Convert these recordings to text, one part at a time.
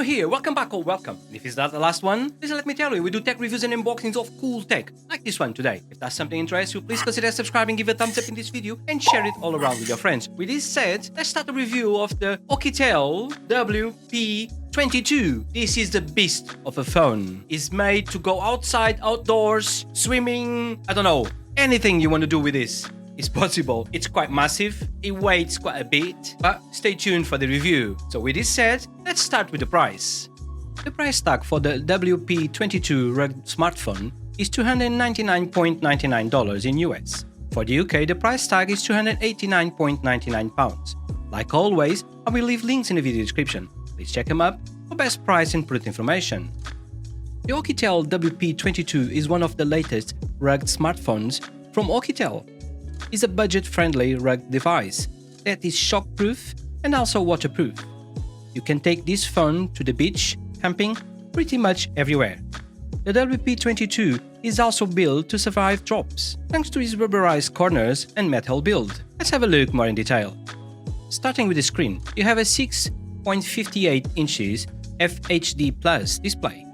here, welcome back or welcome. If it's not the last one, please let me tell you, we do tech reviews and unboxings of cool tech, like this one today. If that's something interests you, please consider subscribing, give a thumbs up in this video, and share it all around with your friends. With this said, let's start the review of the Oukitel WP22. This is the beast of a phone. It's made to go outside, outdoors, swimming, I don't know, anything you want to do with this. It's possible. It's quite massive, it weighs quite a bit, but stay tuned for the review. So with this said, let's start with the price. The price tag for the WP22 rugged smartphone is $299.99 in US. For the UK, the price tag is £289.99. Like always, I will leave links in the video description. Please check them up for best price and product information. The Oukitel WP22 is one of the latest rugged smartphones from Oukitel. It's a budget-friendly rugged device that is shockproof and also waterproof. You can take this phone to the beach, camping, pretty much everywhere. The WP22 is also built to survive drops, thanks to its rubberized corners and metal build. Let's have a look more in detail. Starting with the screen, you have a 6.58 inches FHD Plus display.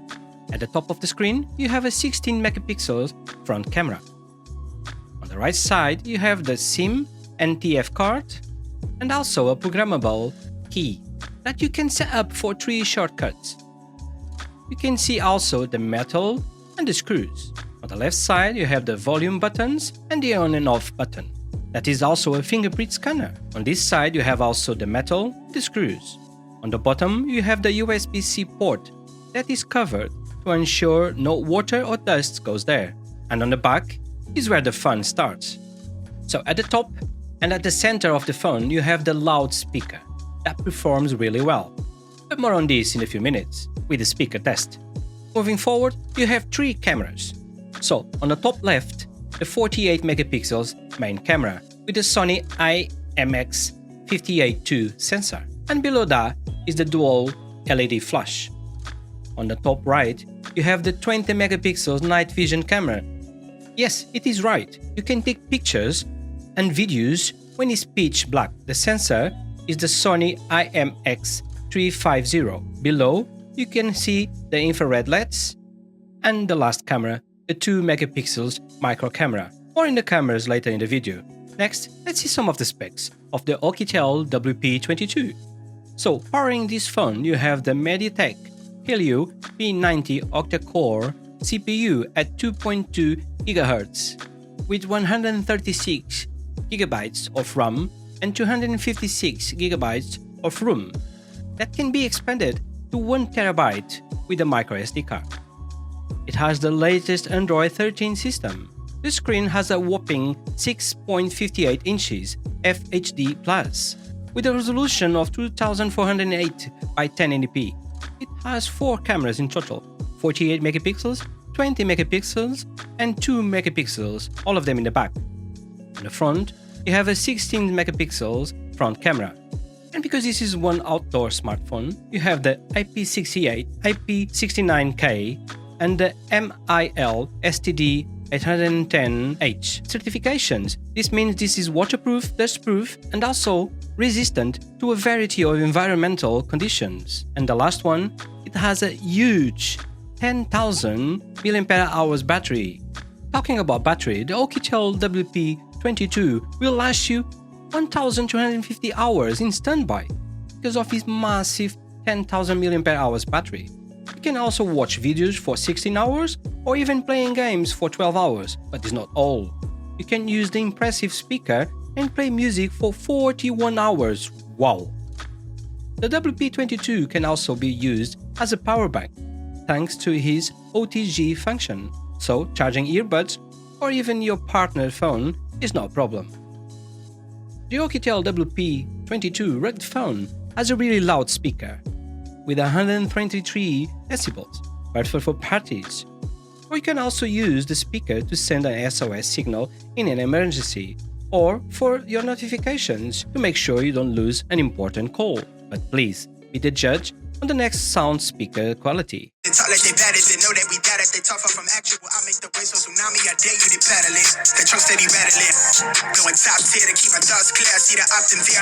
At the top of the screen, you have a 16 megapixel front camera. On the right side, you have the SIM and TF card, and also a programmable key that you can set up for 3 shortcuts. You can see also the metal and the screws. On the left side, you have the volume buttons and the on and off button. That is also a fingerprint scanner. On this side, you have also the metal and the screws. On the bottom, you have the USB-C port that is covered to ensure no water or dust goes there. And on the back is where the fun starts. So at the top and at the center of the phone, you have the loudspeaker that performs really well. But more on this in a few minutes with the speaker test. Moving forward, you have 3 cameras. So on the top left, the 48 megapixels main camera with the Sony IMX58II sensor. And below that is the dual LED flash. On the top right, you have the 20 megapixels night vision camera. Yes, it is right. You can take pictures and videos when it's pitch black. The sensor is the Sony IMX350. Below, you can see the infrared LEDs and the last camera, the 2 megapixels micro camera. More in the cameras later in the video. Next, let's see some of the specs of the Oukitel WP22. So, powering this phone, you have the MediaTek Helio P90 octa-core CPU at 2.2 GHz with 136 GB of RAM and 256 GB of room that can be expanded to 1 TB with a micro SD card. It has the latest Android 13 system. The screen has a whopping 6.58 inches FHD Plus with a resolution of 2408 by 1080p. It has 4 cameras in total, 48 megapixels, 20 megapixels and 2 megapixels, all of them in the back. On the front, you have a 16 megapixels front camera. And because this is one outdoor smartphone, you have the IP68, IP69K and the MIL STD 810H certifications. This means this is waterproof, dustproof and also resistant to a variety of environmental conditions. And the last one, it has a huge 10,000 mAh battery. Talking about battery, the Oukitel WP22 will last you 1,250 hours in standby because of its massive 10,000 mAh battery. You can also watch videos for 16 hours or even playing games for 12 hours, but it's not all. You can use the impressive speaker and play music for 41 hours. Wow! The WP22 can also be used as a power bank thanks to his OTG function, so charging earbuds or even your partner's phone is no problem. The Oukitel WP22 rugged phone has a really loud speaker with 123 decibels, perfect for parties. Or you can also use the speaker to send an SOS signal in an emergency or for your notifications to make sure you don't lose an important call. But please, be the judge on the next sound speaker quality. They talk like they bad as they know that we got it. They talk far from actual. I make the waves on tsunami. I dare you to paddle it. The trunk steady rattling. Going top tier to keep my thoughts clear. I see the opt in there.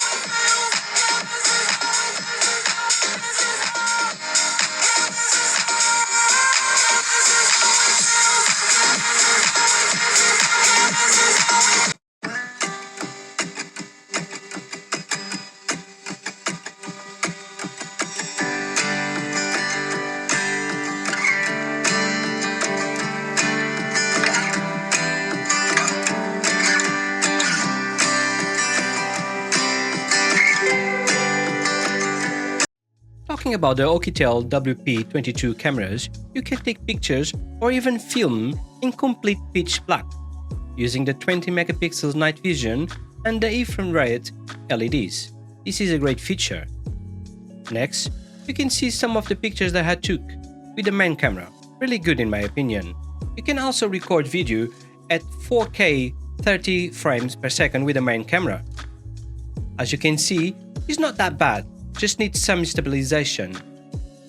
Talking about the Oukitel WP22 cameras, you can take pictures or even film in complete pitch black using the 20 megapixels night vision and the infrared LEDs. This is a great feature. Next, you can see some of the pictures that I took with the main camera. Really good in my opinion. You can also record video at 4K 30 frames per second with the main camera. As you can see, it's not that bad, just needs some stabilization.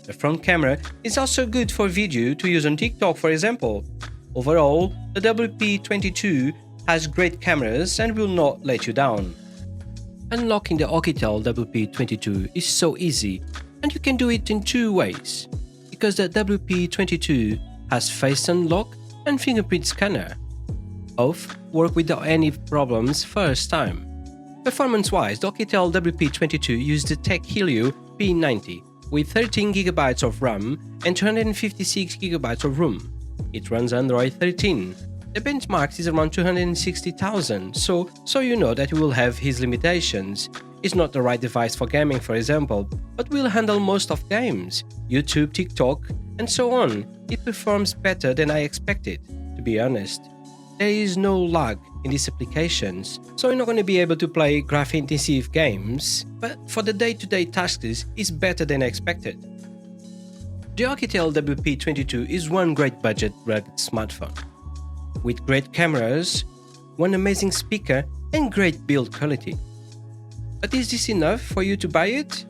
The front camera is also good for video to use on TikTok, for example. Overall, the WP22 has great cameras and will not let you down. Unlocking the Oukitel WP22 is so easy, and you can do it in two ways, because the WP22 has face unlock and fingerprint scanner. Both work without any problems first time. Performance-wise, the Oukitel WP22 used the Tech Helio P90 with 13GB of RAM and 256GB of room. It runs Android 13. The benchmark is around 260,000, so you know that you will have his limitations. It's not the right device for gaming, for example, but will handle most of games, YouTube, TikTok, and so on. It performs better than I expected, to be honest. There is no lag in these applications, so you're not going to be able to play graph-intensive games, but for the day-to-day tasks, it's better than expected. The Oukitel WP22 is one great budget rugged smartphone, with great cameras, one amazing speaker, and great build quality. But is this enough for you to buy it?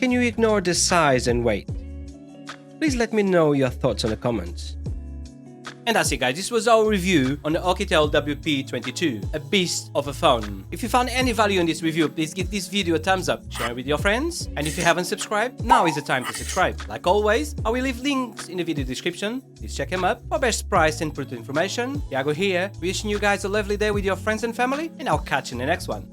Can you ignore the size and weight? Please let me know your thoughts in the comments. And that's it guys, this was our review on the Oukitel WP22, a beast of a phone. If you found any value in this review, please give this video a thumbs up, share it with your friends, and if you haven't subscribed, now is the time to subscribe. Like always, I will leave links in the video description, please check them up for best price and product information. Thiago here, wishing you guys a lovely day with your friends and family, and I'll catch you in the next one.